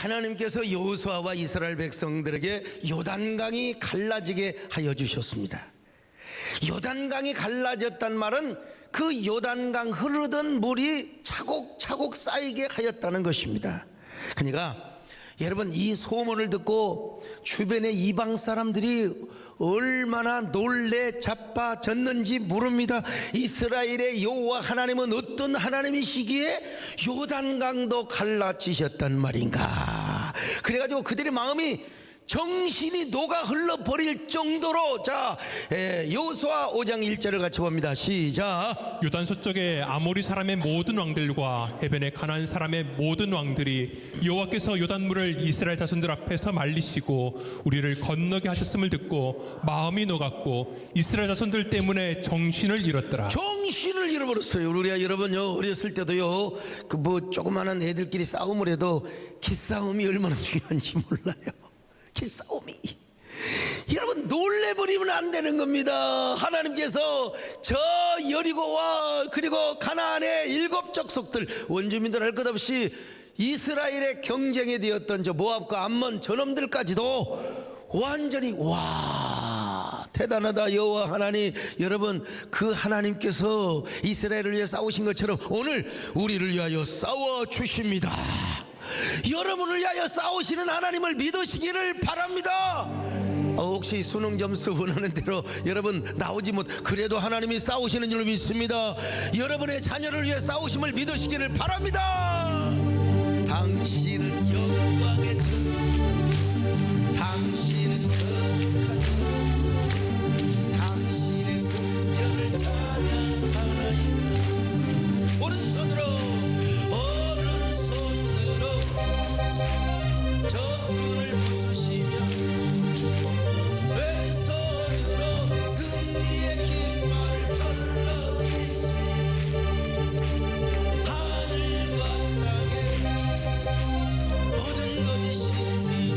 하나님께서 여호수아와 이스라엘 백성들에게 요단강이 갈라지게 하여 주셨습니다. 요단강이 갈라졌단 말은 그 요단강 흐르던 물이 차곡차곡 쌓이게 하였다는 것입니다. 그러니까 여러분, 이 소문을 듣고 주변의 이방 사람들이 얼마나 놀래 자빠졌는지 모릅니다. 이스라엘의 여호와 하나님은 어떤 하나님이시기에 요단강도 갈라지셨단 말인가. 그래가지고 그들의 마음이 정신이 녹아 흘러버릴 정도로, 자, 여호수아 5장 1절을 같이 봅니다. 시작. 요단 서쪽의 아모리 사람의 모든 왕들과 해변의 가나안 사람의 모든 왕들이 여호와께서 요단물을 이스라엘 자손들 앞에서 말리시고 우리를 건너게 하셨음을 듣고 마음이 녹았고 이스라엘 자손들 때문에 정신을 잃었더라. 정신을 잃어버렸어요. 우리가 여러분요, 어렸을 때도요, 그 뭐 조그마한 애들끼리 싸움을 해도 기싸움이 얼마나 중요한지 몰라요. 기싸움이. 여러분, 놀래버리면 안 되는 겁니다. 하나님께서 저 여리고와 그리고 가나안의 7 족속들, 원주민들 할 것 없이 이스라엘의 경쟁에 되었던 저 모압과 암몬 저놈들까지도 완전히, 와, 대단하다 여호와 하나님. 여러분, 그 하나님께서 이스라엘을 위해 싸우신 것처럼 오늘 우리를 위하여 싸워 주십니다. 여러분을 위하여 싸우시는 하나님을 믿으시기를 바랍니다. 혹시 수능 점수 원하는 대로 여러분 나오지 못, 그래도 하나님이 싸우시는 줄 믿습니다. 여러분의 자녀를 위해 싸우심을 믿으시기를 바랍니다. 당신은 영광의 전, 당신은 거룩한 전, 당신의 성전을 찬양하나이다. 오른손으로 적군을 부수시며 왼손으로 승리의 깃발을 펼러계시 하늘과 땅에 모든 것이 신들이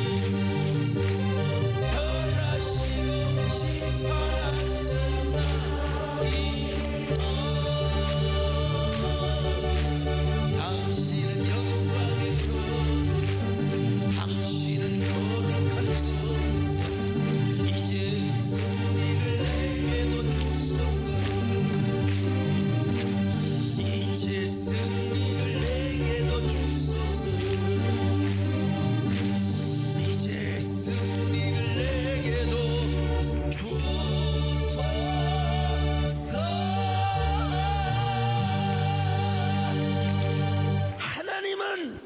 멸하시고 심판하셨나이다. 당신은 영광의 전사, 당신은 거룩한 전사, 이제 승리를 내게도 주소서. 이제 승리를 내게도 주소서. 이제 승리를 내게도 주소서. 하나님은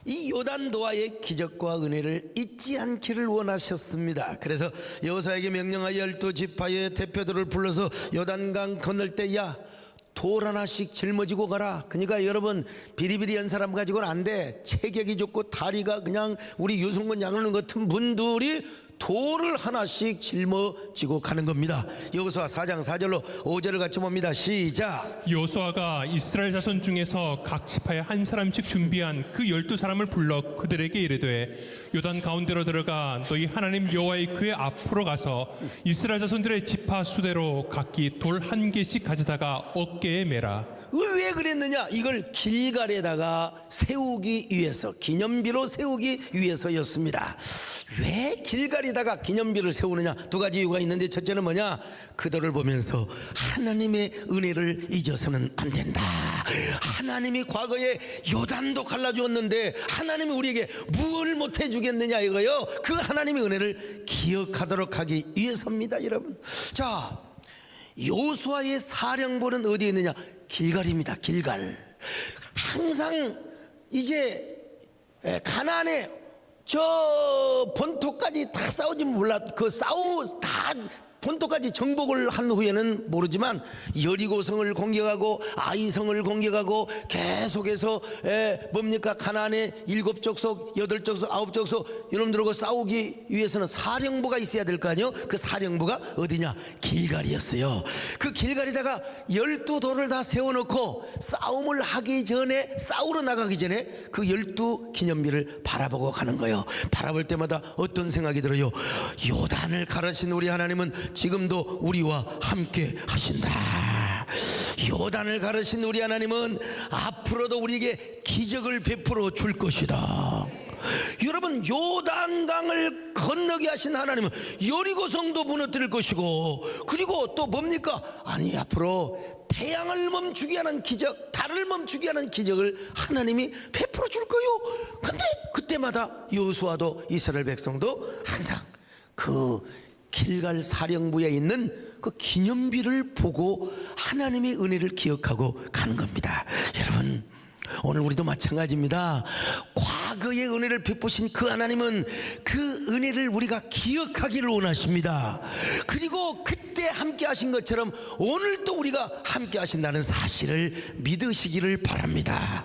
이 요단도와의 기적과 은혜를 잊지 않기를 원하셨습니다. 그래서 여호수아에게 명령하여 12지파의 대표들을 불러서 요단강 건널 때, 야, 돌 하나씩 짊어지고 가라. 그러니까 여러분, 비리비리한 사람 가지고는 안 돼. 체격이 좋고 다리가 그냥 우리 유승근 양론 같은 분들이 돌을 하나씩 짊어지고 가는 겁니다. 여호수아 4장 4절로 5절을 같이 봅니다. 시작. 여호수아가 이스라엘 자손 중에서 각 지파에 한 사람씩 준비한 그 12사람을 불러 그들에게 이르되 요단 가운데로 들어가 너희 하나님 여호와의 궤 앞으로 가서 이스라엘 자손들의 지파 수대로 각기 돌 1개씩 가져다가 어깨에 매라. 왜 그랬느냐? 이걸 길갈에다가 세우기 위해서, 기념비로 세우기 위해서였습니다. 왜 길갈에다가 기념비를 세우느냐? 2가지 이유가 있는데, 첫째는 뭐냐? 그들을 보면서 하나님의 은혜를 잊어서는 안 된다. 하나님이 과거에 요단도 갈라주었는데 하나님이 우리에게 무엇을 못해 주겠느냐 이거요. 그 하나님의 은혜를 기억하도록 하기 위해서입니다. 여러분, 자, 여호수아의 사령부는 어디에 있느냐? 길갈입니다. 길갈. 항상 이제 가나안에 저 본토까지 다 싸우지 몰라, 그 다 본토까지 정복을 한 후에는 모르지만 여리고성을 공격하고 아이성을 공격하고 계속해서 뭡니까, 가나안의 7 족속, 8 족속, 9 족속 이놈들하고 싸우기 위해서는 사령부가 있어야 될 거 아니에요. 그 사령부가 어디냐? 길갈이었어요. 그 길갈에다가 12돌을 다 세워놓고 싸움을 하기 전에, 싸우러 나가기 전에 그 12 기념비를 바라보고 가는 거예요. 바라볼 때마다 어떤 생각이 들어요? 요단을 가르신 우리 하나님은 지금도 우리와 함께 하신다. 요단을 가르신 우리 하나님은 앞으로도 우리에게 기적을 베풀어 줄 것이다. 여러분, 요단강을 건너게 하신 하나님은 여리고성도 무너뜨릴 것이고, 그리고 또 뭡니까? 아니, 앞으로 태양을 멈추게 하는 기적, 달을 멈추게 하는 기적을 하나님이 베풀어 줄 거요. 근데 그때마다 여호수아도 이스라엘 백성도 항상 그 길갈 사령부에 있는 그 기념비를 보고 하나님의 은혜를 기억하고 가는 겁니다. 여러분, 오늘 우리도 마찬가지입니다. 과거의 은혜를 베푸신 그 하나님은 그 은혜를 우리가 기억하기를 원하십니다. 그리고 그때 함께 하신 것처럼 오늘도 우리가 함께 하신다는 사실을 믿으시기를 바랍니다.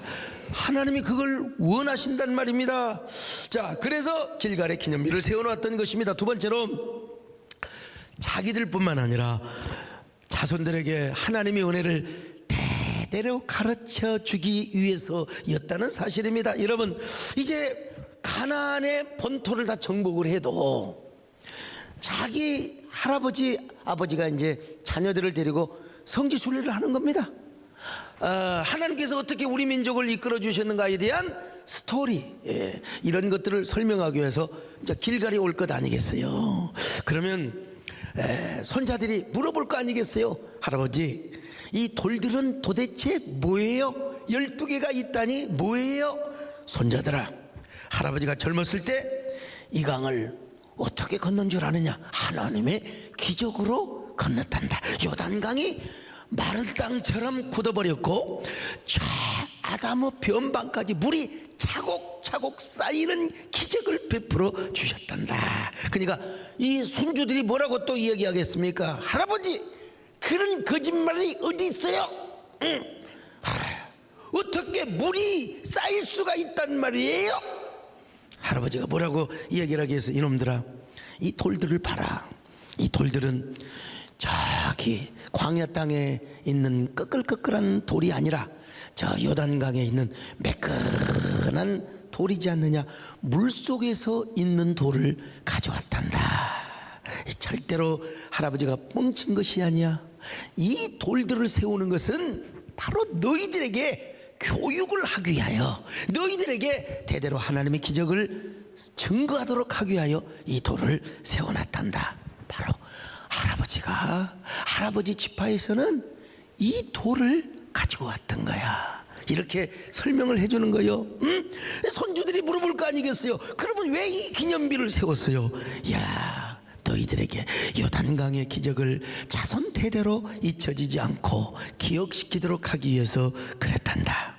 하나님이 그걸 원하신단 말입니다. 자, 그래서 길갈에 기념비를 세워놓았던 것입니다. 두 번째로, 자기들뿐만 아니라 자손들에게 하나님의 은혜를 대대로 가르쳐 주기 위해서였다는 사실입니다. 여러분, 이제 가나안의 본토를 다 정복을 해도 자기 할아버지 아버지가 이제 자녀들을 데리고 성지순례를 하는 겁니다. 하나님께서 어떻게 우리 민족을 이끌어 주셨는가에 대한 스토리, 이런 것들을 설명하기 위해서 이제 길갈이 올 것 아니겠어요? 그러면 손자들이 물어볼 거 아니겠어요? 할아버지, 이 돌들은 도대체 뭐예요? 12개가 있다니 뭐예요? 손자들아, 할아버지가 젊었을 때 이 강을 어떻게 건넌 줄 아느냐? 하나님의 기적으로 건넜단다. 요단강이 마른 땅처럼 굳어버렸고 저 아담의 변방까지 물이 차곡차곡 쌓이는 기적을 베풀어 주셨단다. 그러니까 이 손주들이 뭐라고 또 이야기하겠습니까? 할아버지, 그런 거짓말이 어디 있어요? 어떻게 물이 쌓일 수가 있단 말이에요? 할아버지가 뭐라고 이야기를 하겠어요? 이놈들아, 이 돌들을 봐라. 이 돌들은 저기 광야 땅에 있는 꺼끌꺼끌한 돌이 아니라 저 요단강에 있는 매끈한 돌이지 않느냐? 물속에서 있는 돌을 가져왔단다. 절대로 할아버지가 뻥친 것이 아니야. 이 돌들을 세우는 것은 바로 너희들에게 교육을 하기 위하여, 너희들에게 대대로 하나님의 기적을 증거하도록 하기 위하여 이 돌을 세워놨단다. 바로 할아버지가, 할아버지 지파에서는 이 돌을 가지고 왔던 거야. 이렇게 설명을 해주는 거예요. 손주들이 물어볼 거 아니겠어요? 그러면 왜 이 기념비를 세웠어요? 야, 너희들에게 요단강의 기적을 자손 대대로 잊혀지지 않고 기억시키도록 하기 위해서 그랬단다.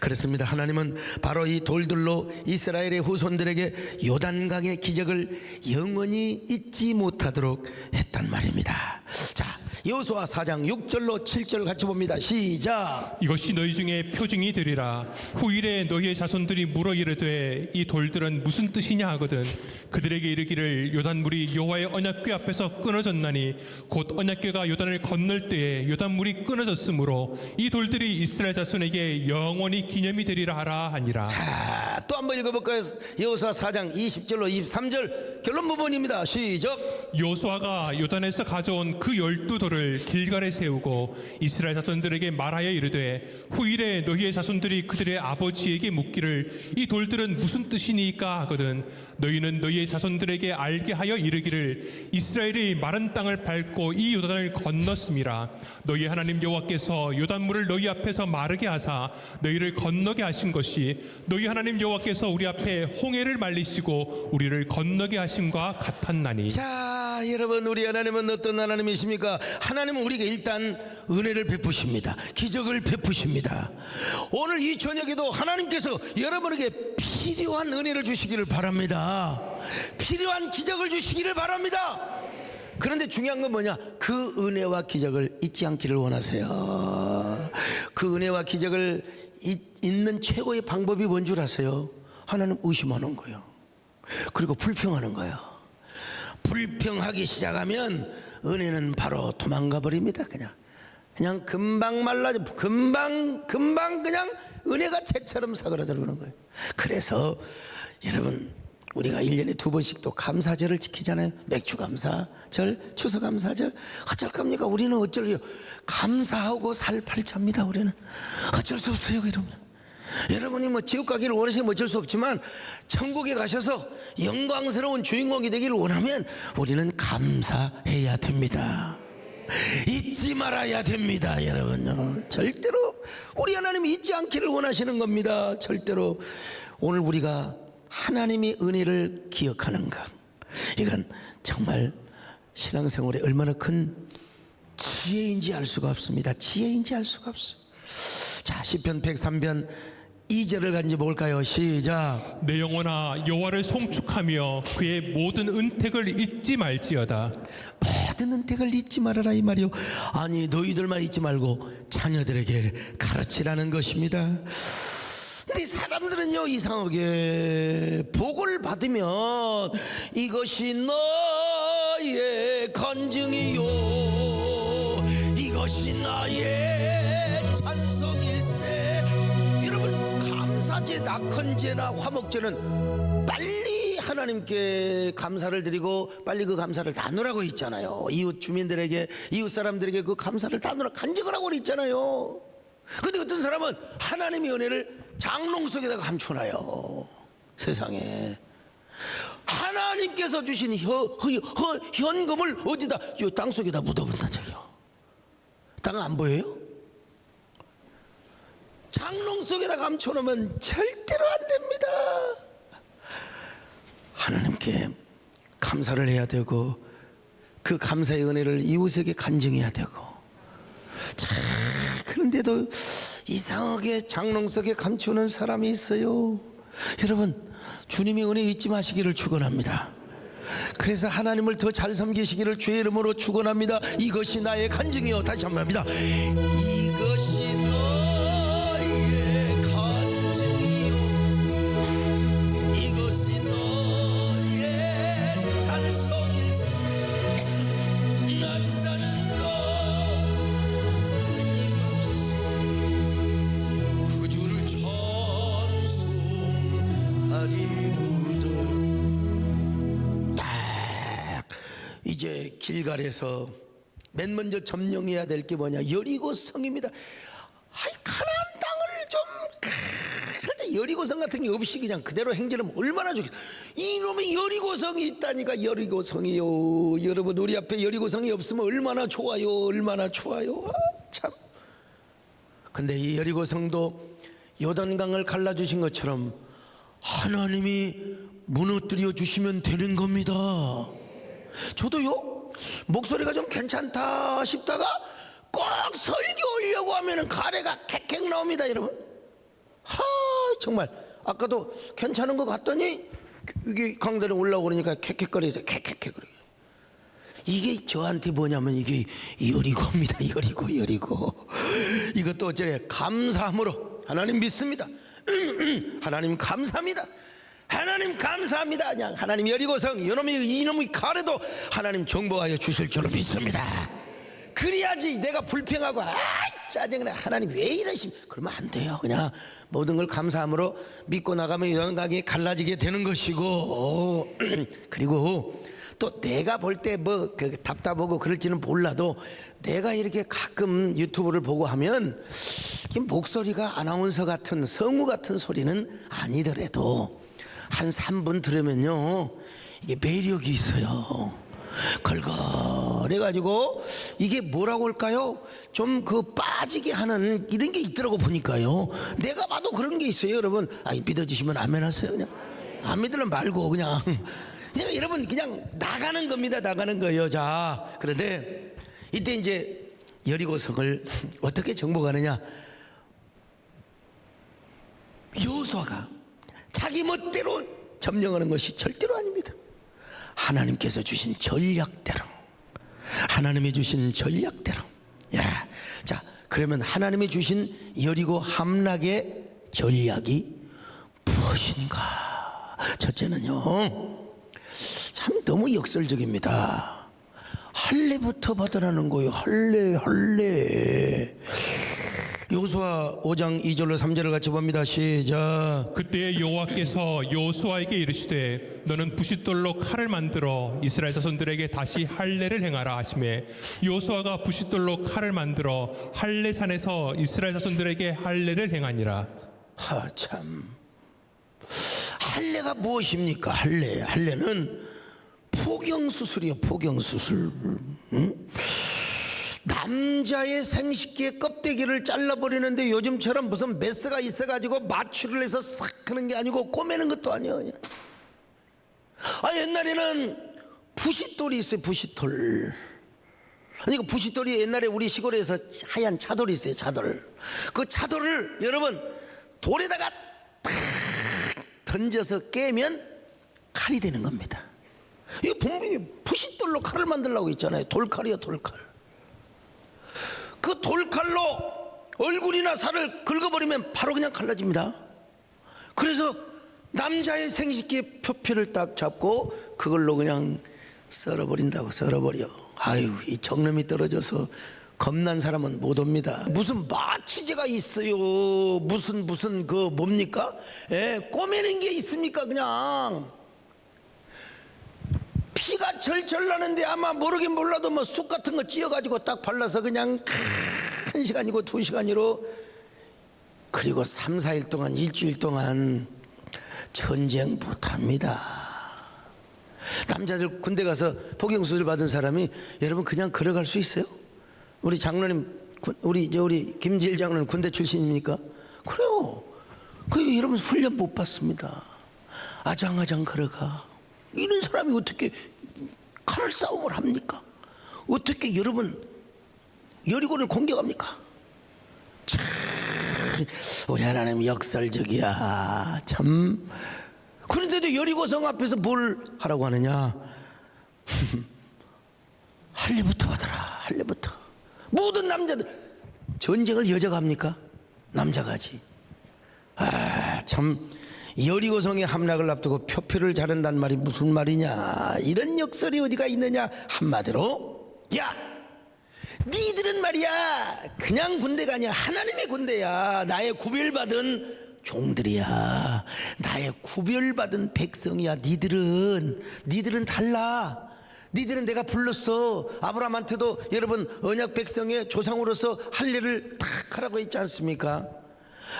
그렇습니다. 하나님은 바로 이 돌들로 이스라엘의 후손들에게 요단강의 기적을 영원히 잊지 못하도록 했단 말입니다. 자, 여호수아 4장 6절로 7절 같이 봅니다. 시작. 이것이 너희 중에 표징이 되리라. 후일에 너희의 자손들이 물어 이르되 이 돌들은 무슨 뜻이냐 하거든 그들에게 이르기를 요단물이 여호와의 언약궤 앞에서 끊어졌나니 곧 언약궤가 요단을 건널 때에 요단물이 끊어졌으므로 이 돌들이 이스라엘 자손에게 영원히 기념이 되리라 하라 하니라. 또 한번 읽어볼까요? 여호수아 4장 20절로 23절 결론 부분입니다. 시작. 여호수아가 요단에서 가져온 그 12돌을 길갈에 세우고 이스라엘 자손들에게 말하여 이르되 후일에 너희의 자손들이 그들의 아버지에게 묻기를 이 돌들은 무슨 뜻이니까 하거든 너희는 너희의 자손들에게 알게 하여 이르기를 이스라엘이 마른 땅을 밟고 이 요단을 건넜음이라. 너희 하나님 여호와께서 요단물을 너희 앞에서 마르게 하사 너희를 건너게 하신 것이 너희 하나님 여호와께서 우리 앞에 홍해를 말리시고 우리를 건너게 하심과 같았나니. 자, 여러분, 우리 하나님은 어떤 하나님이십니까? 하나님은 우리에게 일단 은혜를 베푸십니다. 기적을 베푸십니다. 오늘 이 저녁에도 하나님께서 여러분에게 필요한 은혜를 주시기를 바랍니다. 필요한 기적을 주시기를 바랍니다. 그런데 중요한 건 뭐냐? 그 은혜와 기적을 잊지 않기를 원하세요. 그 은혜와 기적을 잊는 최고의 방법이 뭔 줄 아세요? 하나님 의심하는 거예요. 그리고 불평하는 거예요. 불평하기 시작하면 은혜는 바로 도망가 버립니다. 그냥 금방 말라져, 금방 그냥 은혜가 채처럼 사그라들어오는 거예요. 그래서 여러분, 우리가 1년에 2번씩 또 감사절을 지키잖아요. 맥주 감사절, 추석 감사절. 어쩔 겁니까? 우리는 어쩔요? 감사하고 살 팔자입니다. 우리는 어쩔 수 없어요, 여러분. 여러분이 뭐 지옥 가기를 원하시면 어쩔 수 없지만 천국에 가셔서 영광스러운 주인공이 되기를 원하면 우리는 감사해야 됩니다. 잊지 말아야 됩니다. 여러분요, 절대로 우리 하나님이 잊지 않기를 원하시는 겁니다. 절대로. 오늘 우리가 하나님의 은혜를 기억하는가, 이건 정말 신앙생활에 얼마나 큰 지혜인지 알 수가 없습니다. 지혜인지 알 수가 없어요. 자, 시편 103편 2절을 간지 볼까요? 시작. 내 영혼아 여호와를 송축하며 그의 모든 은택을 잊지 말지어다. 모든 은택을 잊지 말아라, 이 말이요. 아니, 너희들만 잊지 말고 자녀들에게 가르치라는 것입니다. 근데 사람들은요, 이상하게 복을 받으면 이것이 너의 간증이요, 이것이 나의 찬송일세. 여러분, 감사제, 낙헌제나 화목제는 빨리 하나님께 감사를 드리고 빨리 그 감사를 나누라고 있잖아요. 이웃 주민들에게, 이웃 사람들에게 그 감사를 나누라, 간증을 하고 있잖아요. 근데 어떤 사람은 하나님의 은혜를 장롱 속에다가 감춰놔요. 세상에. 하나님께서 주신 현금을 어디다, 이 땅 속에다 묻어본다 저기요. 땅 안 보여요? 장롱 속에다 감춰놓으면 절대로 안 됩니다. 하나님께 감사를 해야 되고 그 감사의 은혜를 이웃에게 간증해야 되고. 자, 그런데도 이상하게 장롱 속에 감추는 사람이 있어요. 여러분, 주님의 은혜 잊지 마시기를 축원합니다. 그래서 하나님을 더 잘 섬기시기를 주의 이름으로 축원합니다. 이것이 나의 간증이요. 다시 한번 합니다. 이것이 너의 간증이요, 이것이 너의 찬송일세. 낯사는 너 끊임없이 그 주를 찬송하리로다. 이제 길갈에서 맨 먼저 점령해야 될 게 뭐냐? 여리고성입니다. 아이, 가나안 땅을 좀, 근데 여리고성 같은 게 없이 그냥 그대로 행진하면 얼마나 좋겠어. 이놈의 여리고성이 있다니까. 여리고성이요. 여러분, 우리 앞에 여리고성이 없으면 얼마나 좋아요. 얼마나 좋아요. 아, 참. 근데 이 여리고성도 요단강을 갈라주신 것처럼 하나님이 무너뜨려 주시면 되는 겁니다. 저도요, 목소리가 좀 괜찮다 싶다가 꼭 설교하려고 하면은 가래가 캑캑 나옵니다, 여러분. 하, 정말 아까도 괜찮은 것 같더니 이게 강단에 올라오고 그러니까 캑캑거리죠. 캑캑거려. 이게 저한테 뭐냐면 이게 여리고입니다. 여리고. 이것도 어쩌래, 감사함으로 하나님 믿습니다. 하나님 감사합니다. 하나님 감사합니다. 그냥 하나님 여리고성 이놈의 가래도 하나님 정복하여 주실 줄로 믿습니다. 그래야지 내가 불평하고 아이 짜증나, 하나님 왜 이러심, 그러면 안 돼요. 그냥 모든 걸 감사함으로 믿고 나가면 영광이 갈라지게 되는 것이고. 그리고 또 내가 볼 때 뭐 답답하고 그럴지는 몰라도 내가 이렇게 가끔 유튜브를 보고 하면 이 목소리가 아나운서 같은 성우 같은 소리는 아니더라도 한 3분 들으면요, 이게 매력이 있어요. 걸걸해가지고 이게 뭐라고 할까요? 좀 빠지게 하는 이런 게 있더라고 보니까요. 내가 봐도 그런 게 있어요, 여러분. 아니, 믿어지시면 아멘 하세요. 그냥 안 믿으면 말고 그냥 여러분 그냥 나가는 겁니다. 나가는 거예요. 자, 그런데 이때 이제 여리고성을 어떻게 정복하느냐? 여호수아가 자기 멋대로 점령하는 것이 절대로 아닙니다. 하나님께서 주신 전략대로, 하나님이 주신 전략대로. 야, 자, 그러면 하나님이 주신 여리고 함락의 전략이 무엇인가? 첫째는요, 참 너무 역설적입니다. 할례부터 받으라는 거예요. 할례. 여호수아 5장 2절로 3절을 같이 봅니다. 시작. 그때 여호와께서 여호수아에게 이르시되 너는 부싯돌로 칼을 만들어 이스라엘 자손들에게 다시 할례를 행하라 하시매 여호수아가 부싯돌로 칼을 만들어 할례산에서 이스라엘 자손들에게 할례를 행하니라. 참. 할례가 무엇입니까? 할례는 포경수술이요, 포경수술. 응? 남자의 생식기의 껍데기를 잘라버리는데 요즘처럼 무슨 메스가 있어가지고 마취를 해서 싹 하는 게 아니고 꼬매는 것도 아니에요. 옛날에는 부싯돌이 있어요, 부싯돌. 아니, 그 부싯돌이 옛날에 우리 시골에서 하얀 차돌이 있어요, 차돌. 그 차돌을 여러분 돌에다가 탁 던져서 깨면 칼이 되는 겁니다. 이거 분명히 부싯돌로 칼을 만들려고 있잖아요. 돌칼이요, 돌칼. 그 돌칼로 얼굴이나 살을 긁어버리면 바로 그냥 갈라집니다. 그래서 남자의 생식기의 표피를 딱 잡고 그걸로 그냥 썰어버린다고, 썰어버려. 아유, 이 정름이 떨어져서 겁난 사람은 못 옵니다. 무슨 마취제가 있어요. 무슨 그 뭡니까? 꼬매는 게 있습니까? 그냥 피가 절절 나는데 아마 모르긴 몰라도 뭐 쑥 같은 거 찧어가지고 딱 발라서 그냥 1시간이고 2시간이로, 그리고 3, 4일 동안, 일주일 동안 전쟁 못합니다. 남자들 군대 가서 포경수술 받은 사람이 여러분 그냥 걸어갈 수 있어요? 우리 장로님, 우리 김지일 장로님 군대 출신입니까? 그래요. 그 여러분 훈련 못 받습니다. 아장아장 걸어가. 이런 사람이 어떻게 칼을 싸움을 합니까? 어떻게 여러분 여리고를 공격합니까? 참, 우리 하나님 역설적이야. 참. 그런데도 여리고성 앞에서 뭘 하라고 하느냐? 할례부터 받아라, 할례부터. 모든 남자들, 전쟁을 여자가 합니까? 남자가 하지. 참, 여리고성의 함락을 앞두고 표표를 자른단 말이 무슨 말이냐? 이런 역설이 어디가 있느냐? 한마디로, 야, 니들은 말이야 그냥 군대가 아니야, 하나님의 군대야. 나의 구별받은 종들이야. 나의 구별받은 백성이야. 니들은 달라. 니들은 내가 불렀어. 아브라함한테도 여러분 언약 백성의 조상으로서 할례를 탁 하라고 했지 않습니까?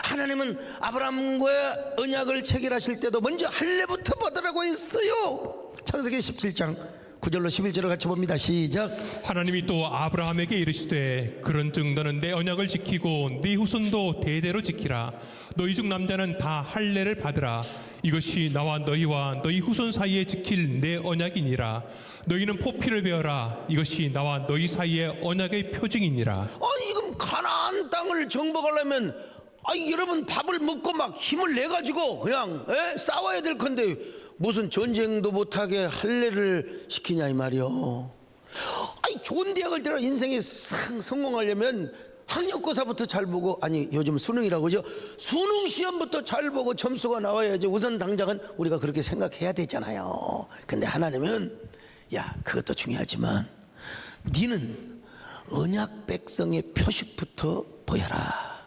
하나님은 아브라함과 언약을 체결하실 때도 먼저 할례부터 받으라고 했어요. 창세기 17장 9절로 11절을 같이 봅니다. 시작. 하나님이 또 아브라함에게 이르시되 그런즉 너는 내 언약을 지키고 네 후손도 대대로 지키라. 너희 중 남자는 다 할례를 받으라. 이것이 나와 너희와 너희 후손 사이에 지킬 내 언약이니라. 너희는 포피를 베어라. 이것이 나와 너희 사이의 언약의 표징이니라. 지금 가나안 땅을 정복하려면 여러분 밥을 먹고 막 힘을 내가지고 그냥 싸워야 될 건데 무슨 전쟁도 못하게 할례를 시키냐 이 말이요. 좋은 대학을 들어 인생에 성공하려면 학력고사부터 잘 보고, 요즘 수능이라고 그러죠. 수능 시험부터 잘 보고 점수가 나와야지 우선 당장은 우리가 그렇게 생각해야 되잖아요. 근데 하나님은 그것도 중요하지만 니는 언약 백성의 표식부터 보여라.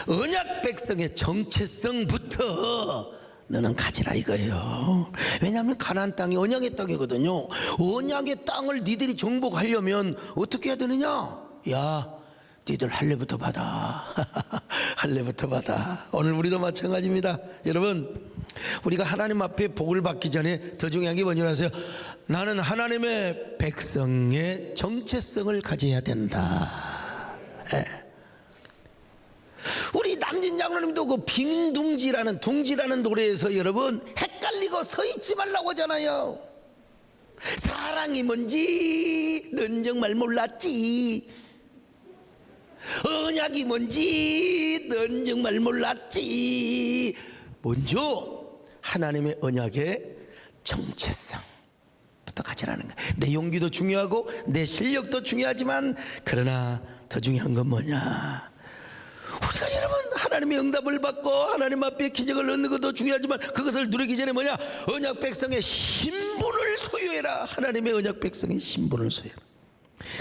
언약 백성의 정체성부터 너는 가지라 이거예요. 왜냐하면 가나안 땅이 언약의 땅이거든요. 언약의 땅을 니들이 정복하려면 어떻게 해야 되느냐? 니들 할례부터 받아. 할례부터 받아. 오늘 우리도 마찬가지입니다. 여러분, 우리가 하나님 앞에 복을 받기 전에 더 중요한 게 뭔지 아세요? 나는 하나님의 백성의 정체성을 가져야 된다. 우리 남진 장로님도 그 둥지라는 노래에서 여러분 헷갈리고 서 있지 말라고 하잖아요. 사랑이 뭔지 넌 정말 몰랐지. 언약이 뭔지 넌 정말 몰랐지. 먼저 하나님의 언약의 정체성부터 가지라는 거예요. 내 용기도 중요하고 내 실력도 중요하지만 그러나 더 중요한 건 뭐냐? 우리가 여러분 하나님의 응답을 받고 하나님 앞에 기적을 얻는 것도 중요하지만 그것을 누리기 전에 뭐냐? 언약 백성의 신분을 소유해라. 하나님의 언약 백성의 신분을 소유해라.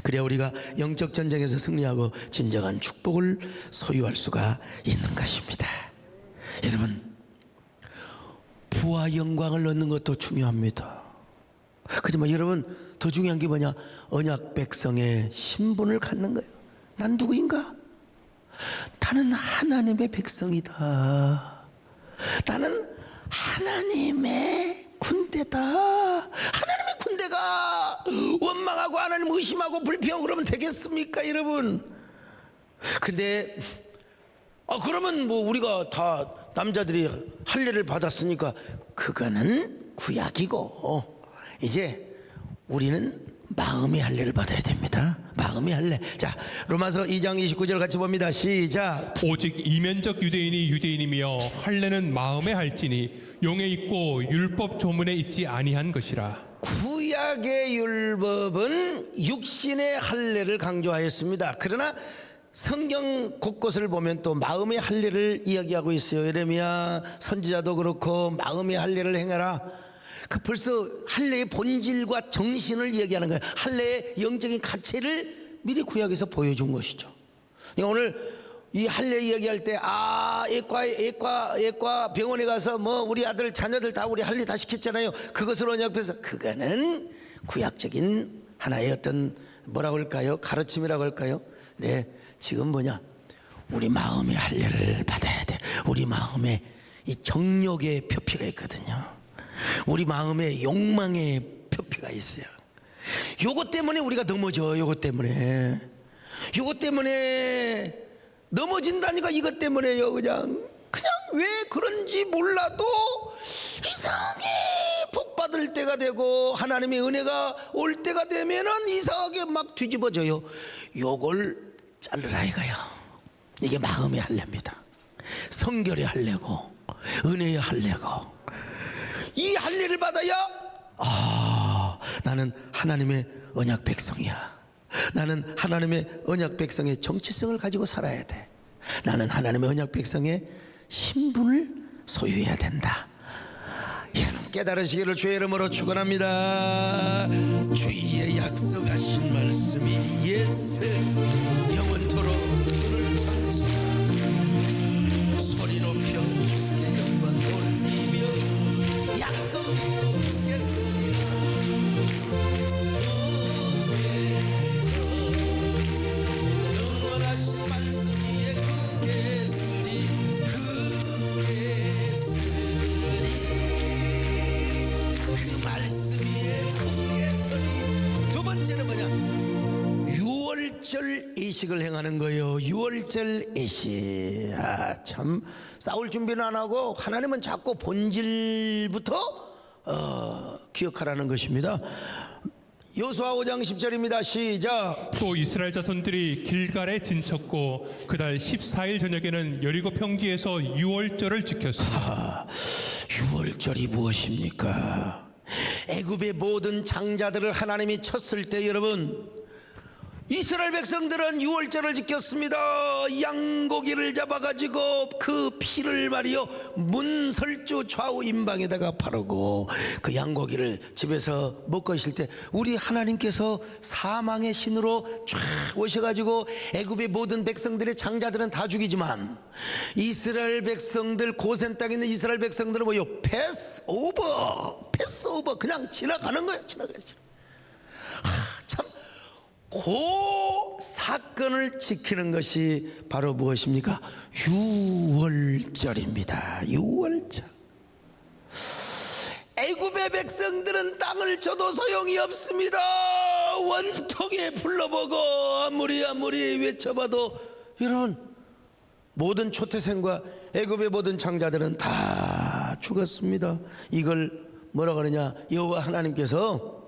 그래야 우리가 영적 전쟁에서 승리하고 진정한 축복을 소유할 수가 있는 것입니다. 여러분, 부와 영광을 얻는 것도 중요합니다. 하지만 여러분 더 중요한 게 뭐냐? 언약 백성의 신분을 갖는 거예요. 난 누구인가? 나는 하나님의 백성이다. 나는 하나님의 군대다. 하나님의 군대가 원망하고 하나님 의심하고 불평하고 그러면 되겠습니까, 여러분? 근데 그러면 뭐 우리가 다 남자들이 할례를 받았으니까 그거는 구약이고 이제 우리는 마음의 할례를 받아야 됩니다. 마음의 할례. 자, 로마서 2장 29절 같이 봅니다. 시작. 오직 이면적 유대인이 유대인이며 할례는 마음에 할지니 용에 있고 율법 조문에 있지 아니한 것이라. 구약의 율법은 육신의 할례를 강조하였습니다. 그러나 성경 곳곳을 보면 또 마음의 할례를 이야기하고 있어요. 예레미야 선지자도 그렇고 마음의 할례를 행하라. 그 벌써 할례의 본질과 정신을 이야기하는 거예요. 할례의 영적인 가치를 미리 구약에서 보여준 것이죠. 그러니까 오늘 이 할례 이야기할 때 예과 병원에 가서 뭐 우리 아들 자녀들 다 우리 할례 다 시켰잖아요. 그것을 언약해서 그거는 구약적인 하나의 어떤 뭐라고 할까요? 가르침이라고 할까요? 네, 지금 뭐냐? 우리 마음의 할례를 받아야 돼. 우리 마음에 이 정욕의 표피가 있거든요. 우리 마음에 욕망의 표피가 있어요. 요것 때문에 우리가 넘어져. 요것 때문에 넘어진다니까. 이것 때문에요. 그냥 왜 그런지 몰라도 이상하게 복 받을 때가 되고 하나님의 은혜가 올 때가 되면은 이상하게 막 뒤집어져요. 요걸 자르라 이거요. 이게 마음의 할례입니다. 성결의 할례고 은혜의 할례고, 이 할례를 받아야 나는 하나님의 언약 백성이야. 나는 하나님의 언약 백성의 정체성을 가지고 살아야 돼. 나는 하나님의 언약 백성의 신분을 소유해야 된다. 여러분 깨달으시기를 주의 이름으로 축원합니다. 주의 약속하신 말씀이 예스 영원토록 주를 찬송하며 소리 높여 주께 영광 돌리며 약속 붙겠으리라. 영원하신 말씀 위에 굳겠으리 그 말씀 위에 굳겠으리. 두 번째는 뭐냐? 유월절 예식을 행하는 거예요. 유월절 예식. 참 싸울 준비는 안 하고 하나님은 자꾸 본질부터 기억하라는 것입니다. 여호수아 5장 10절입니다. 시작. 또 이스라엘 자손들이 길갈에 진쳤고 그달 14일 저녁에는 여리고 평지에서 유월절을 지켰습니다. 유월절이 무엇입니까? 애굽의 모든 장자들을 하나님이 쳤을 때 여러분, 이스라엘 백성들은 유월절을 지켰습니다. 양고기를 잡아가지고 그 피를 말이요 문설주 좌우 임방에다가 바르고 그 양고기를 집에서 먹고 있을 때 우리 하나님께서 사망의 신으로 쫙 오셔가지고 애굽의 모든 백성들의 장자들은 다 죽이지만 이스라엘 백성들, 고센 땅에 있는 이스라엘 백성들은 뭐요? 패스오버 그냥 지나가는 거예요. 지나가야지. 참 그 사건을 지키는 것이 바로 무엇입니까? 유월절입니다. 유월절. 애굽의 백성들은 땅을 줘도 소용이 없습니다. 원통에 불러보고 아무리 외쳐봐도 여러분 모든 초태생과 애굽의 모든 장자들은 다 죽었습니다. 이걸 뭐라 그러냐? 여호와 하나님께서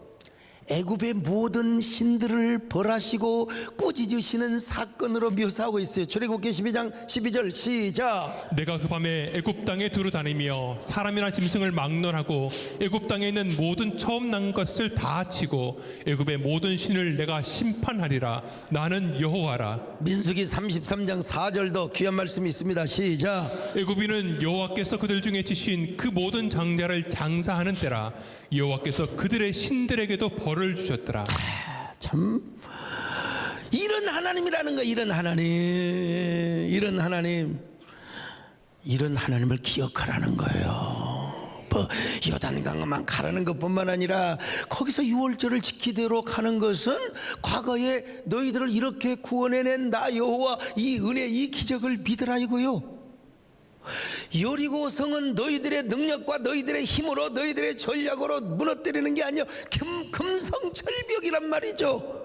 애굽의 모든 신들을 벌하시고 꾸짖으시는 사건으로 묘사하고 있어요. 출애굽기 12장 12절 시작. 내가 그 밤에 애굽 땅에 두루 다니며 사람이나 짐승을 막론하고 애굽 땅에 있는 모든 처음 난 것을 다 치고 애굽의 모든 신을 내가 심판하리라. 나는 여호와라. 민수기 33장 4절도 귀한 말씀이 있습니다. 시작. 애굽인은 여호와께서 그들 중에 지신 그 모든 장자를 장사하는 때라. 여호와께서 그들의 신들에게도 벌을 주셨더라. 참 이런 하나님이라는 거. 이런 하나님을 기억하라는 거예요. 뭐 요단강만 가라는 것뿐만 아니라 거기서 유월절을 지키도록 하는 것은 과거에 너희들을 이렇게 구원해낸 나 여호와 이 은혜 이 기적을 믿으라 이고요. 여리고 성은 너희들의 능력과 너희들의 힘으로 너희들의 전략으로 무너뜨리는 게 아니요 금성철벽이란 말이죠.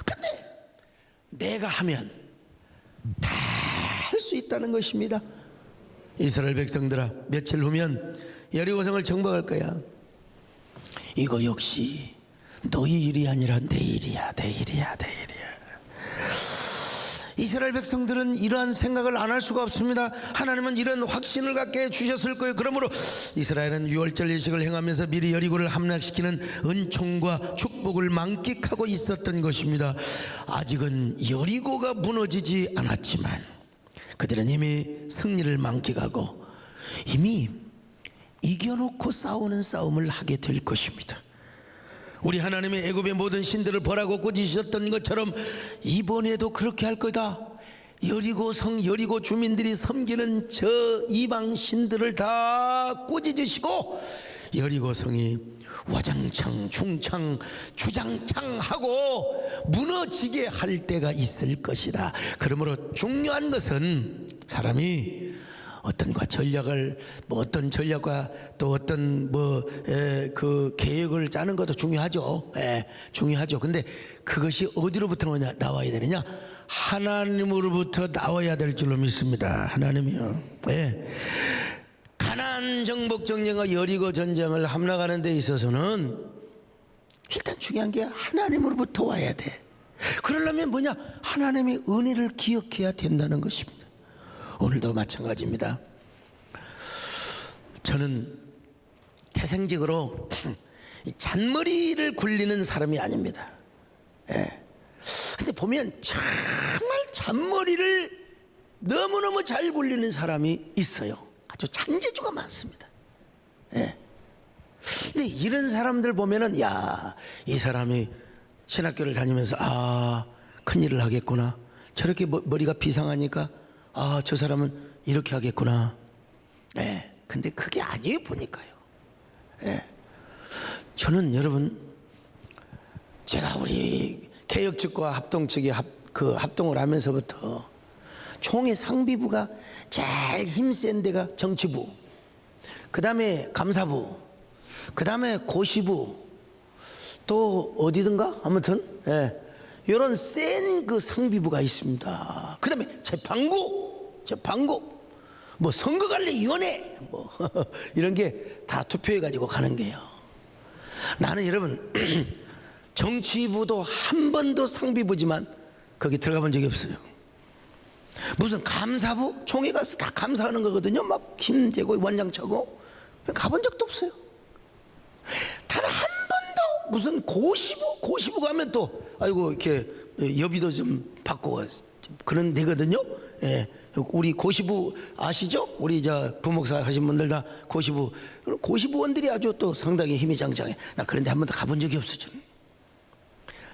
근데 내가 하면 다 할 수 있다는 것입니다. 이스라엘 백성들아, 며칠 후면 여리고성을 정복할 거야. 이거 역시 너희 일이 아니라 내 일이야. 이스라엘 백성들은 이러한 생각을 안 할 수가 없습니다. 하나님은 이런 확신을 갖게 해주셨을 거예요. 그러므로 이스라엘은 유월절 예식을 행하면서 미리 여리고를 함락시키는 은총과 축복을 만끽하고 있었던 것입니다. 아직은 여리고가 무너지지 않았지만 그들은 이미 승리를 만끽하고 이미 이겨놓고 싸우는 싸움을 하게 될 것입니다. 우리 하나님의 애굽의 모든 신들을 벌하고 꾸짖으셨던 것처럼 이번에도 그렇게 할 거다. 여리고 성 여리고 주민들이 섬기는 저 이방 신들을 다 꾸짖으시고 여리고 성이 와장창 중창 주장창 하고 무너지게 할 때가 있을 것이다. 그러므로 중요한 것은 사람이 어떤과 전략을 어떤 전략과 또 어떤 그 계획을 짜는 것도 중요하죠. 중요하죠. 근데 그것이 어디로부터 나와야 되느냐? 하나님으로부터 나와야 될 줄로 믿습니다. 하나님이요. 가나안 정복 전쟁과 여리고 전쟁을 함락하는 데 있어서는 일단 중요한 게 하나님으로부터 와야 돼. 그러려면 뭐냐? 하나님의 은혜를 기억해야 된다는 것입니다. 오늘도 마찬가지입니다. 저는 태생적으로 잔머리를 굴리는 사람이 아닙니다. 근데 보면 정말 잔머리를 너무너무 잘 굴리는 사람이 있어요. 아주 잔재주가 많습니다. 근데 이런 사람들 보면은 야, 이 사람이 신학교를 다니면서 큰일을 하겠구나. 저렇게 머리가 비상하니까 저 사람은 이렇게 하겠구나. 근데 그게 아니에요, 보니까요. 저는 여러분, 제가 우리 개혁 측과 합동 측이 합동을 하면서부터 총회 상비부가 제일 힘센 데가 정치부, 그 다음에 감사부, 그 다음에 고시부, 또 어디든가 아무튼 이런 센 그 상비부가 있습니다. 그 다음에 재판국, 뭐 선거관리위원회 뭐 이런 게 다 투표해 가지고 가는 게요. 나는 여러분 정치부도 한 번도 상비부지만 거기 들어가 본 적이 없어요. 무슨 감사부 총회 가서 다 감사하는 거거든요. 막 김대고 원장 차고 가본 적도 없어요. 단 한 번도. 무슨 고시부 가면 또 아이고 이렇게 여비도 좀 받고 그런 데거든요. 우리 고시부 아시죠? 우리 부목사 하신 분들 다 고시부원들이 아주 또 상당히 힘이 장장해. 나 그런데 한 번도 가본 적이 없어.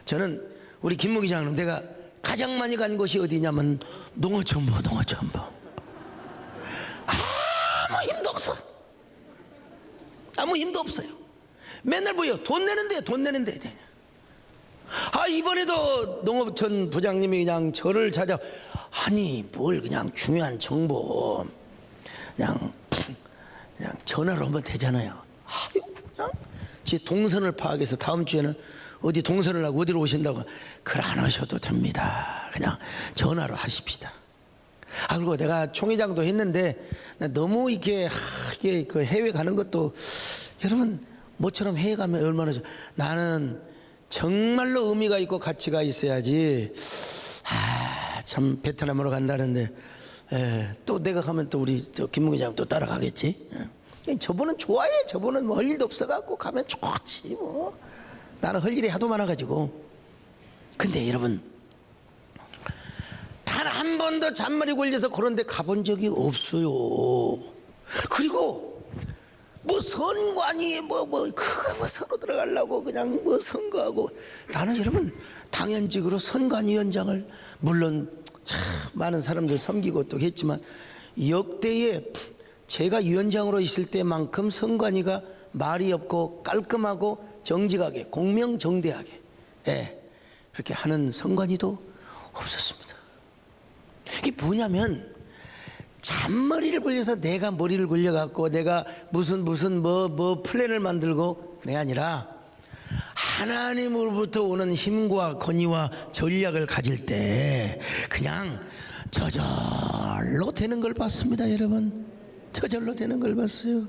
저는 우리 김무기 장로님, 내가 가장 많이 간 곳이 어디냐면 농어촌부. 아무 힘도 없어요. 맨날 뭐요? 돈 내는데. 이번에도 농어촌 부장님이 그냥 저를 찾아, 아니 뭘 그냥 중요한 정보 그냥 전화로 하면 되잖아요. 그냥 제 동선을 파악해서 다음 주에는 어디 동선을 하고 어디로 오신다고. 그걸 안 하셔도 됩니다. 그냥 전화로 하십시다. 그리고 내가 총회장도 했는데 너무 이게 그 해외 가는 것도, 여러분 모처럼 해외 가면 얼마나 나는 정말로 의미가 있고 가치가 있어야지. 참 베트남으로 간다는데 또 내가 가면 또 우리 김문기 장님 또 따라가겠지. 저분은 좋아해. 저분은 뭐 할 일도 없어갖고 가면 좋지 뭐. 나는 할 일이 하도 많아가지고. 근데 여러분 단 한 번도 잔머리 걸려서 그런 데 가본 적이 없어요. 그리고 뭐 선관위 그거 뭐 서로 들어가려고 그냥 뭐 선거하고. 나는 여러분 당연직으로 선관위원장을 물론 참 많은 사람들 섬기고 또 했지만 역대의 제가 위원장으로 있을 때만큼 선관위가 말이 없고 깔끔하고 정직하게 공명정대하게 그렇게 하는 선관위도 없었습니다. 이게 뭐냐면 잔머리를 굴려서 내가 머리를 굴려갖고 내가 무슨 뭐 플랜을 만들고 그게 아니라 하나님으로부터 오는 힘과 권위와 전략을 가질 때 그냥 저절로 되는 걸 봤습니다. 여러분, 저절로 되는 걸 봤어요.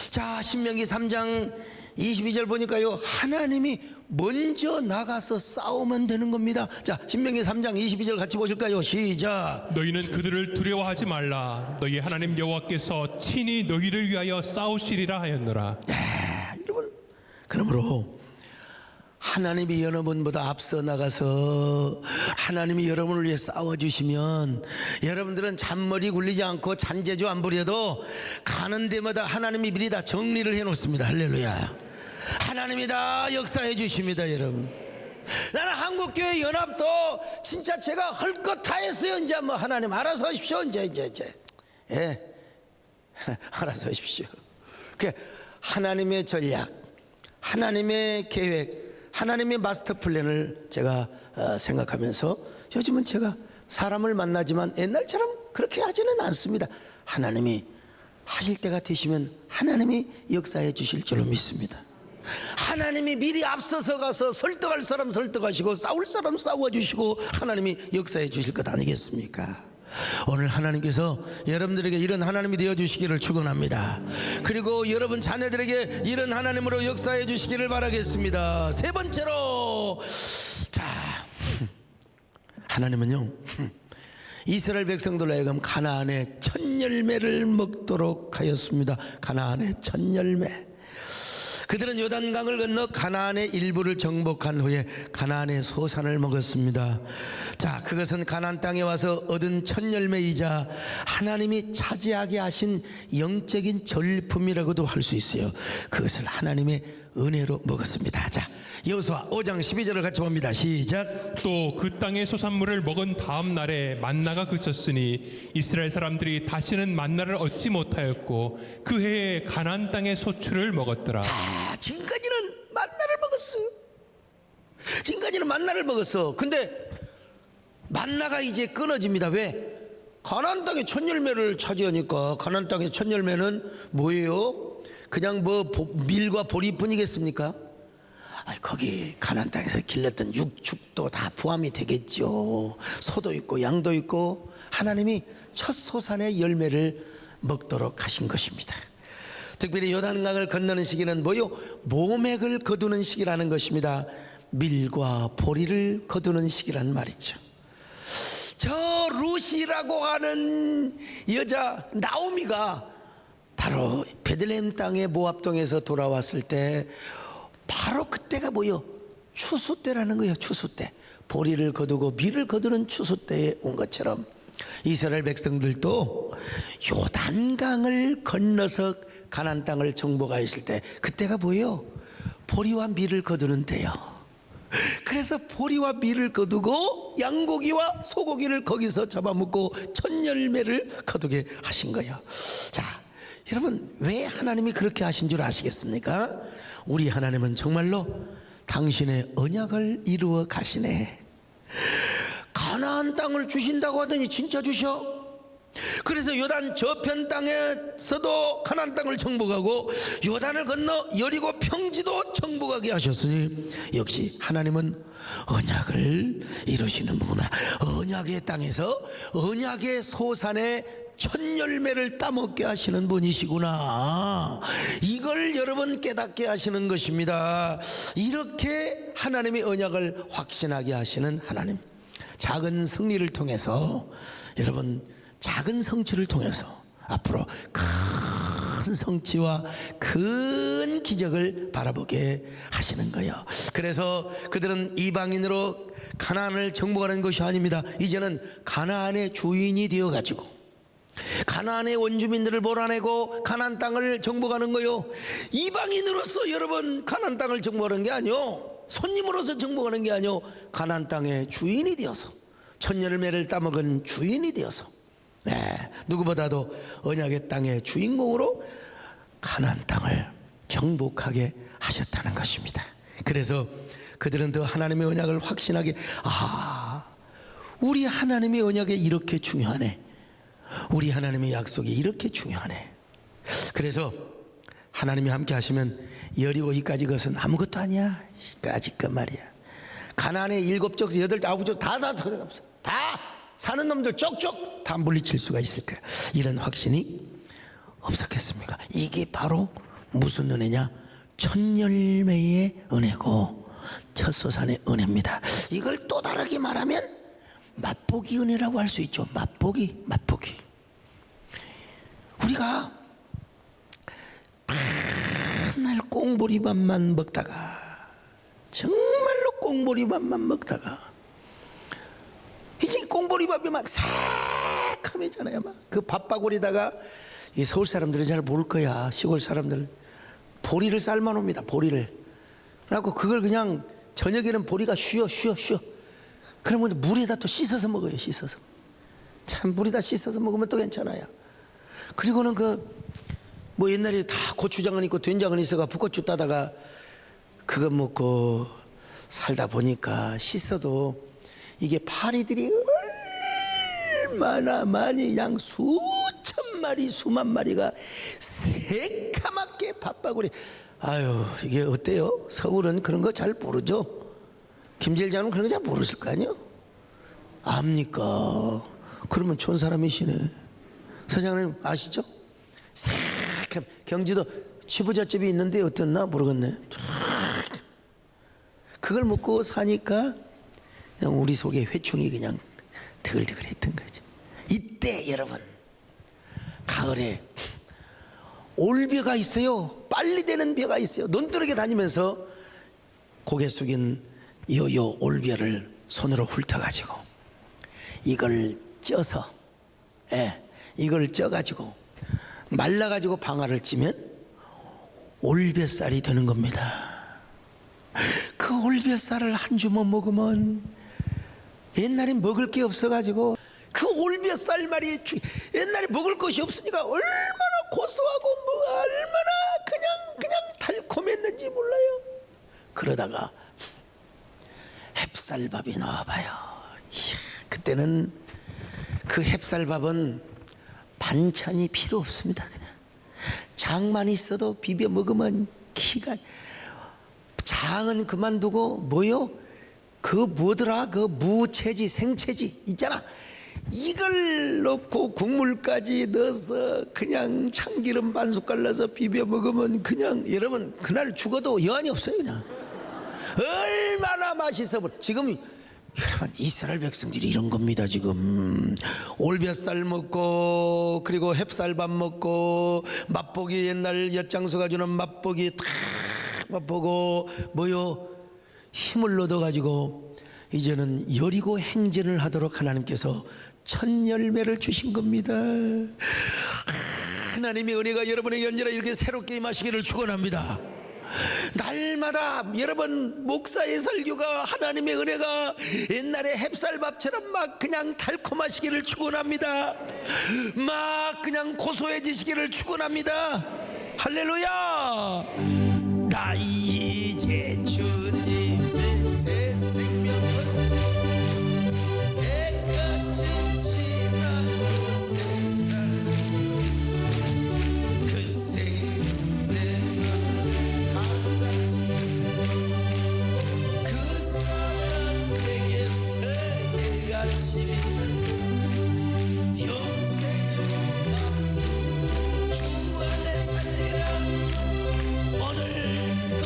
자, 신명기 3장 22절 보니까요, 하나님이 먼저 나가서 싸우면 되는 겁니다. 자, 신명기 3장 22절 같이 보실까요? 시작. 너희는 그들을 두려워하지 말라. 너희 하나님 여호와께서 친히 너희를 위하여 싸우시리라 하였노라. 여러분, 그러므로 하나님이 여러분보다 앞서 나가서 하나님이 여러분을 위해 싸워주시면 여러분들은 잔머리 굴리지 않고 잔재주 안 부려도 가는 데마다 하나님이 미리 다 정리를 해놓습니다. 할렐루야. 하나님이 다 역사해 주십니다. 여러분, 나는 한국교회 연합도 진짜 제가 할 것 다 했어요. 이제 뭐 하나님 알아서 하십시오. 이제 알아서 하십시오. 그 하나님의 전략, 하나님의 계획, 하나님의 마스터 플랜을 제가 생각하면서 요즘은 제가 사람을 만나지만 옛날처럼 그렇게 하지는 않습니다. 하나님이 하실 때가 되시면 하나님이 역사해 주실 줄로 믿습니다. 하나님이 미리 앞서서 가서 설득할 사람 설득하시고 싸울 사람 싸워주시고 하나님이 역사해 주실 것 아니겠습니까? 오늘 하나님께서 여러분들에게 이런 하나님이 되어주시기를 축원합니다. 그리고 여러분 자녀들에게 이런 하나님으로 역사해 주시기를 바라겠습니다. 세 번째로, 자, 하나님은요 이스라엘 백성들로 하여금 가나안의 첫 열매를 먹도록 하였습니다. 가나안의 첫 열매. 그들은 요단강을 건너 가나안의 일부를 정복한 후에 가나안의 소산을 먹었습니다. 자, 그것은 가나안 땅에 와서 얻은 첫 열매이자 하나님이 차지하게 하신 영적인 절품이라고도 할 수 있어요. 그것을 하나님의 은혜로 먹었습니다. 자, 여호수아 5장 12절을 같이 봅니다. 시작. 또 그 땅의 소산물을 먹은 다음 날에 만나가 그쳤으니 이스라엘 사람들이 다시는 만나를 얻지 못하였고 그 해에 가나안 땅의 소출을 먹었더라. 자, 지금까지는 만나를 먹었어. 지금까지는 만나를 먹었어. 근데 만나가 이제 끊어집니다. 왜? 가나안 땅의 첫 열매를 차지하니까. 가나안 땅의 첫 열매는 뭐예요? 그냥 뭐 밀과 보리뿐이겠습니까? 거기 가나안 땅에서 길렀던 육축도 다 포함이 되겠죠. 소도 있고 양도 있고 하나님이 첫 소산의 열매를 먹도록 하신 것입니다. 특별히 요단강을 건너는 시기는 뭐요? 모맥을 거두는 시기라는 것입니다. 밀과 보리를 거두는 시기란 말이죠. 저 루시라고 하는 여자 나오미가 바로 베들레헴 땅의 모압동에서 돌아왔을 때 바로 그때가 뭐요? 추수 때라는 거예요. 추수 때. 보리를 거두고 밀을 거두는 추수 때에 온 것처럼 이스라엘 백성들도 요단강을 건너서 가나안 땅을 정복하였을 때 그때가 뭐예요? 보리와 밀을 거두는 때요. 그래서 보리와 밀을 거두고 양고기와 소고기를 거기서 잡아먹고 첫 열매를 거두게 하신 거예요. 자, 여러분, 왜 하나님이 그렇게 하신 줄 아시겠습니까? 우리 하나님은 정말로 당신의 언약을 이루어 가시네. 가나안 땅을 주신다고 하더니 진짜 주셔. 그래서 요단 저편 땅에서도 가나안 땅을 정복하고 요단을 건너 여리고 평지도 정복하게 하셨으니 역시 하나님은 언약을 이루시는구나. 언약의 땅에서 언약의 소산에 첫 열매를 따먹게 하시는 분이시구나. 이걸 여러분 깨닫게 하시는 것입니다. 이렇게 하나님의 언약을 확신하게 하시는 하나님. 작은 승리를 통해서 여러분, 작은 성취를 통해서 앞으로 큰 성취와 큰 기적을 바라보게 하시는 거예요. 그래서 그들은 이방인으로 가나안을 정복하는 것이 아닙니다. 이제는 가나안의 주인이 되어가지고 가나안의 원주민들을 몰아내고 가나안 땅을 정복하는 거요. 이방인으로서 여러분 가나안 땅을 정복하는 게 아니요, 손님으로서 정복하는 게 아니요, 가나안 땅의 주인이 되어서 첫 열매를 따먹은 주인이 되어서 네, 누구보다도 언약의 땅의 주인공으로 가나안 땅을 정복하게 하셨다는 것입니다. 그래서 그들은 더 하나님의 언약을 확신하게, 우리 하나님의 언약이 이렇게 중요하네, 우리 하나님의 약속이 이렇게 중요하네. 그래서 하나님이 함께 하시면 여리고 이까지 것은 아무것도 아니야. 이까지 것 말이야. 가나안의 7족, 8족, 9족 다 사는 놈들 쪽쪽 다 물리칠 수가 있을 거야. 이런 확신이 없었겠습니까? 이게 바로 무슨 은혜냐? 첫 열매의 은혜고 첫 소산의 은혜입니다. 이걸 또 다르게 말하면 맛보기 은혜라고 할 수 있죠. 맛보기. 우리가 맨날 꽁보리밥만 먹다가, 정말로 꽁보리밥만 먹다가 이제 꽁보리밥이 막 새카매잖아요. 막 그 밥바구리다가, 이 서울 사람들은 잘 모를 거야, 시골 사람들 보리를 삶아 놓습니다. 보리를 그래갖고 그걸 그냥 저녁에는 보리가 쉬어. 그러면 물에다 또 씻어서 먹어요. 씻어서. 참, 물에다 씻어서 먹으면 또 괜찮아요. 그리고는 뭐 옛날에 다 고추장은 있고 된장은 있어가 붓고추 따다가 그거 먹고 살다 보니까 씻어도 이게 파리들이 얼마나 많이, 양 수천 마리 수만 마리가 새까맣게 밥바구리. 아유, 이게 어때요? 서울은 그런 거 잘 모르죠? 김제일장은 그런 거 잘 모르실 거 아니에요? 압니까? 그러면 좋은 사람이시네. 서장님 아시죠? 새까맣게. 경주도 치부잣집이 있는데 어땠나 모르겠네. 그걸 먹고 사니까 그냥 우리 속에 회충이 그냥 드글드글했던 거죠. 이때 여러분, 가을에 올벼가 있어요. 빨리 되는 벼가 있어요. 논두렁에 다니면서 고개 숙인 요요 올벼를 손으로 훑어가지고 이걸 쪄서, 이걸 쪄가지고 말라가지고 방아를 찌면 올벼쌀이 되는 겁니다. 그 올벼쌀을 한 주먹 먹으면, 옛날에 먹을 게 없어가지고 그 올벼쌀 말이 옛날에 먹을 것이 없으니까 얼마나 고소하고 뭐 얼마나 그냥 달콤했는지 몰라요. 그러다가 햅쌀밥이 나와봐요. 이야, 그때는 그 햅쌀밥은 반찬이 필요 없습니다. 그냥 장만 있어도 비벼 먹으면 기가. 장은 그만두고 뭐요? 그 뭐더라? 그 무채지, 생채지 있잖아. 이걸 넣고 국물까지 넣어서 그냥 참기름 반 숟갈 넣어서 비벼 먹으면 그냥, 여러분 그날 죽어도 여한이 없어요. 그냥 얼마나 맛있어. 지금 여러분, 이스라엘 백성들이 이런 겁니다. 지금 올벼쌀 먹고, 그리고 햅쌀밥 먹고, 맛보기, 옛날 엿장수가 주는 맛보기 탁 맛보고 뭐요? 힘을 얻어가지고 이제는 여리고 행진을 하도록 하나님께서 첫 열매를 주신 겁니다. 하나님의 은혜가 여러분에게 언제나 이렇게 새롭게 임하시기를 축원합니다. 날마다 여러분, 목사의 설교가, 하나님의 은혜가 옛날에 햅쌀밥처럼 막 그냥 달콤하시기를 축원합니다. 막 그냥 고소해지시기를 축원합니다. 할렐루야. 나 이제 주님의 새 생명을 애까지 지나고 세상 그 생명과 같이 그 사람에게서 일같이 빛나는 영생을 주 안에 살리라. 오늘도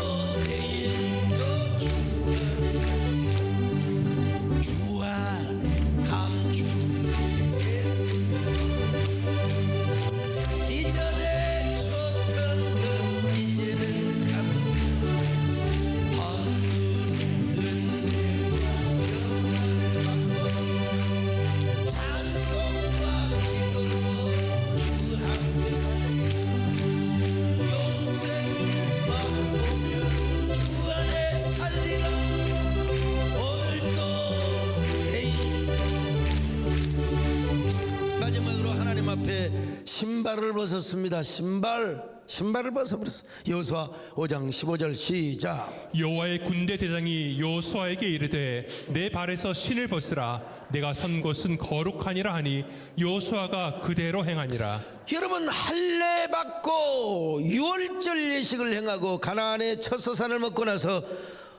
신발을 벗었습니다. 신발을 벗어버렸어. 여호수아 5장 15절 시작. 여호와의 군대 대장이 여호수아에게 이르되 내 발에서 신을 벗으라. 내가 선 곳은 거룩하니라 하니 여호수아가 그대로 행하니라. 여러분, 할례 받고 유월절 예식을 행하고 가나안의 첫 서산을 먹고 나서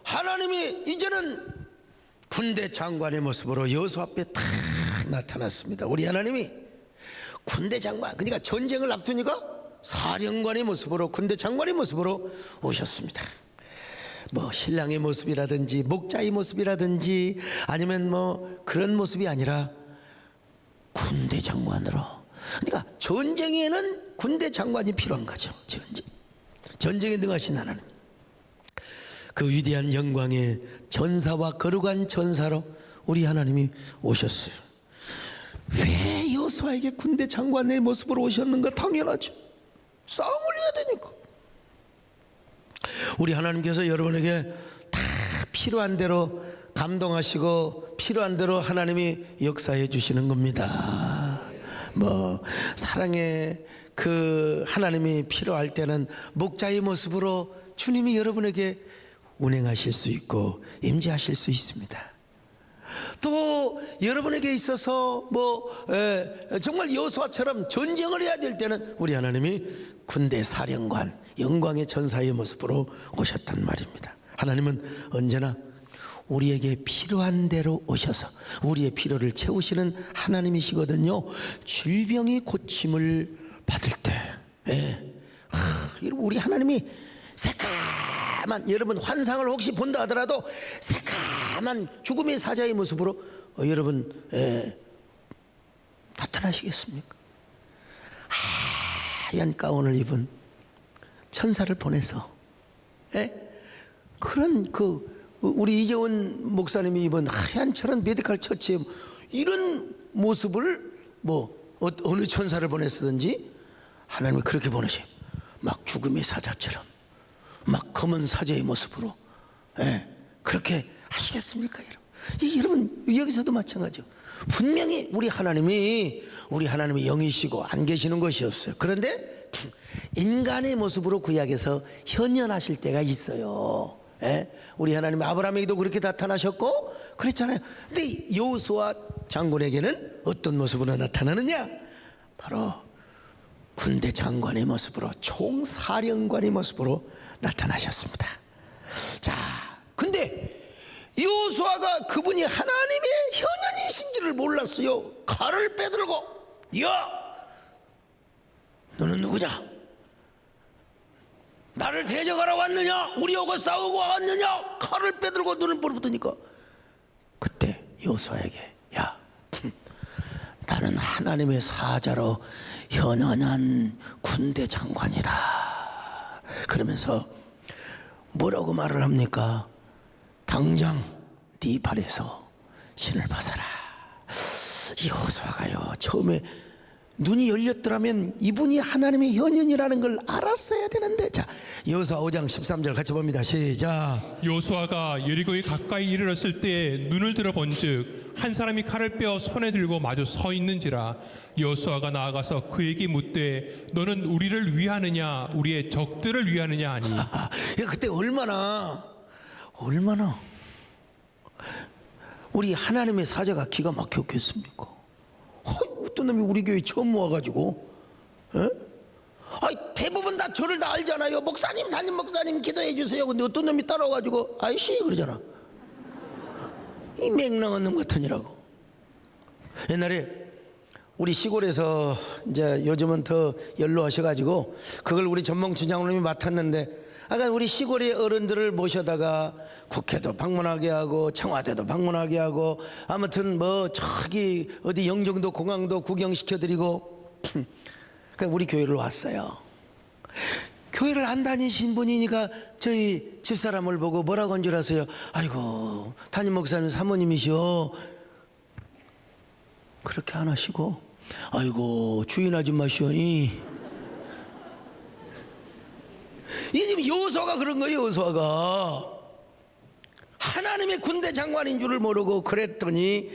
하나님이 이제는 군대 장관의 모습으로 여호수아 앞에 딱 나타났습니다. 우리 하나님이 군대 장관, 그러니까 전쟁을 앞두니까 사령관의 모습으로, 군대 장관의 모습으로 오셨습니다. 뭐 신랑의 모습이라든지 목자의 모습이라든지 아니면 뭐 그런 모습이 아니라 군대 장관으로. 그러니까 전쟁에는 군대 장관이 필요한 거죠. 전쟁에 능하신 하나님, 그 위대한 영광의 전사와 거룩한 전사로 우리 하나님이 오셨어요. 왜 여호수아에게 군대 장관의 모습으로 오셨는가? 당연하죠. 싸움을 해야 되니까. 우리 하나님께서 여러분에게 다 필요한 대로 감동하시고 필요한 대로 하나님이 역사해 주시는 겁니다. 뭐 사랑의 그 하나님이 필요할 때는 목자의 모습으로 주님이 여러분에게 운행하실 수 있고 임재하실 수 있습니다. 또 여러분에게 있어서 정말 여호수아처럼 전쟁을 해야 될 때는 우리 하나님이 군대 사령관, 영광의 전사의 모습으로 오셨단 말입니다. 하나님은 언제나 우리에게 필요한 대로 오셔서 우리의 필요를 채우시는 하나님이시거든요. 질병이 고침을 받을 때, 우리 하나님이 새까만, 여러분 환상을 혹시 본다 하더라도 새까만 죽음의 사자의 모습으로 여러분 나타나시겠습니까? 하얀 가운을 입은 천사를 보내서 그런 우리 이재원 목사님이 입은 하얀 저런 메디컬 처치에 이런 모습을 어느 천사를 보냈든지 하나님이 그렇게 보내셔. 막 죽음의 사자처럼 막 검은 사자의 모습으로 그렇게 하시겠습니까? 여러분 여기서도 마찬가지죠. 분명히 우리 하나님이 영이시고 안 계시는 것이었어요. 그런데 인간의 모습으로 구약에서 현현하실 때가 있어요. 우리 하나님 아브라함에게도 그렇게 나타나셨고 그랬잖아요. 근데 여호수아 장군에게는 어떤 모습으로 나타나느냐? 바로 군대 장관의 모습으로, 총사령관의 모습으로 나타나셨습니다. 자, 근데 여호수아가 그분이 하나님의 현현이신지를 몰랐어요. 칼을 빼들고, 야, 너는 누구냐? 나를 대적하러 왔느냐? 우리하고 싸우고 왔느냐? 칼을 빼들고 눈을 부릅뜨니까 그때 여호수아에게, 야, 나는 하나님의 사자로 현현한 군대 장관이다. 그러면서 뭐라고 말을 합니까? 당장 네 발에서 신을 벗어라. 여호수아가요, 처음에 눈이 열렸더라면 이분이 하나님의 현현이라는 걸 알았어야 되는데. 자, 여호수아 5장 13절 같이 봅니다. 시작. 여호수아가 여리고에 가까이 이르렀을 때에 눈을 들어 본즉 한 사람이 칼을 빼어 손에 들고 마주 서 있는지라. 여호수아가 나아가서 그에게 묻되 너는 우리를 위하느냐 우리의 적들을 위하느냐 하니. 그때 얼마나 우리 하나님의 사자가 기가 막혔겠습니까? 어떤 놈이 우리 교회 처음 와가지고 대부분 다 저를 다 알잖아요. 목사님, 담임 목사님 기도해 주세요. 근데 어떤 놈이 따라와가지고 아이씨 그러잖아. 이 맹랑한 놈 같으니라고. 옛날에 우리 시골에서 이제 요즘은 더 연로하셔가지고 그걸 우리 전몽춘 장로님이 맡았는데, 아까 우리 시골의 어른들을 모셔다가 국회도 방문하게 하고 청와대도 방문하게 하고 아무튼 저기 어디 영종도 공항도 구경시켜드리고 그냥 우리 교회를 왔어요. 교회를 안 다니신 분이니까 저희 집사람을 보고 뭐라고 한 줄 아세요? 아이고, 담임 목사님 사모님이시오. 그렇게 안 하시고, 아이고, 주인 아줌마시오. 이 지금 여호수아가 그런 거예요. 여호수아가 하나님의 군대 장관인 줄을 모르고 그랬더니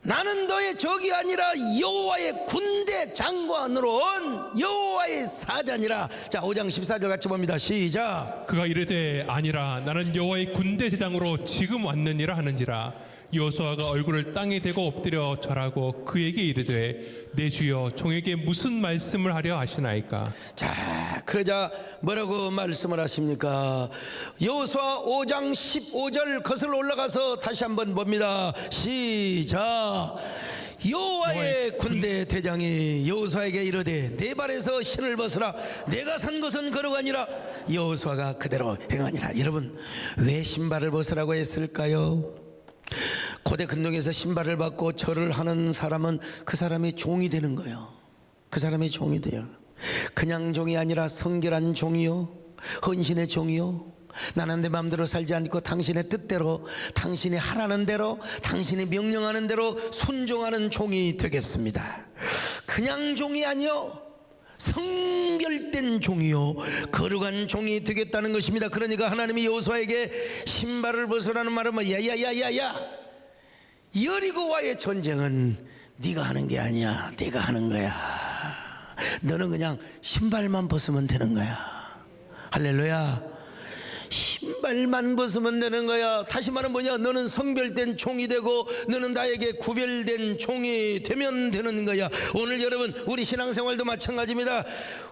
나는 너의 적이 아니라 여호와의 군대 장관으로 온 여호와의 사자니라. 자, 5장 14절 같이 봅니다. 시작. 그가 이르되 아니라 나는 여호와의 군대 대장으로 지금 왔느니라 하는지라. 여호수아가 얼굴을 땅에 대고 엎드려 절하고 그에게 이르되 내 주여 종에게 무슨 말씀을 하려 하시나이까. 자, 그러자 뭐라고 말씀을 하십니까? 여호수아 5장 15절 거슬러 올라가서 다시 한번 봅니다. 시작. 여호와의 군대 대장이 여호수아에게 이르되 내 발에서 신을 벗으라. 내가 산 것은 걸어가니라. 여호수아가 그대로 행하니라. 여러분, 왜 신발을 벗으라고 했을까요? 고대 근동에서 신발을 벗고 절을 하는 사람은 그 사람이 종이 되는 거예요. 그 사람이 종이 돼요. 그냥 종이 아니라 성결한 종이요, 헌신의 종이요, 나는 내 마음대로 살지 않고 당신의 뜻대로, 당신이 하라는 대로, 당신이 명령하는 대로 순종하는 종이 되겠습니다. 그냥 종이 아니요, 성결된 종이요, 거룩한 종이 되겠다는 것입니다. 그러니까 하나님이 여호수아에게 신발을 벗으라는 말은 뭐, 야야야야야, 여리고와의 전쟁은 네가 하는 게 아니야, 내가 하는 거야. 너는 그냥 신발만 벗으면 되는 거야. 할렐루야. 신발만 벗으면 되는 거야. 다시 말하면 뭐냐, 너는 성별된 종이 되고 너는 나에게 구별된 종이 되면 되는 거야. 오늘 여러분, 우리 신앙생활도 마찬가지입니다.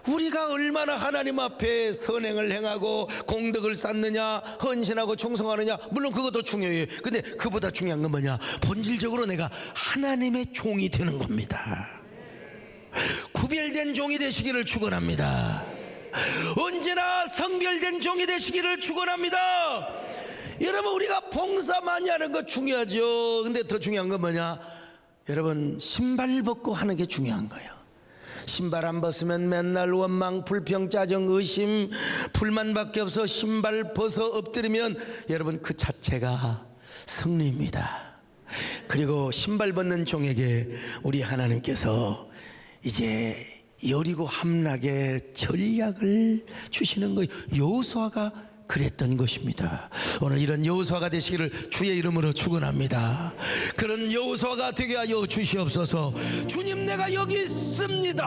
우리가 얼마나 하나님 앞에 선행을 행하고 공덕을 쌓느냐, 헌신하고 충성하느냐, 물론 그것도 중요해요. 근데 그보다 중요한 건 뭐냐, 본질적으로 내가 하나님의 종이 되는 겁니다. 구별된 종이 되시기를 축원합니다. 언제나 성별된 종이 되시기를 축원합니다. 여러분, 우리가 봉사 많이 하는 거 중요하죠. 근데 더 중요한 건 뭐냐, 여러분, 신발 벗고 하는 게 중요한 거예요. 신발 안 벗으면 맨날 원망, 불평, 짜증, 의심, 불만밖에 없어. 신발 벗어 엎드리면 여러분, 그 자체가 승리입니다. 그리고 신발 벗는 종에게 우리 하나님께서 이제 여리고 함락의 전략을 주시는 거예요. 여호수아가 그랬던 것입니다. 오늘 이런 여호수아가 되시기를 주의 이름으로 축원합니다. 그런 여호수아가 되게 하여 주시옵소서. 주님, 내가 여기 있습니다.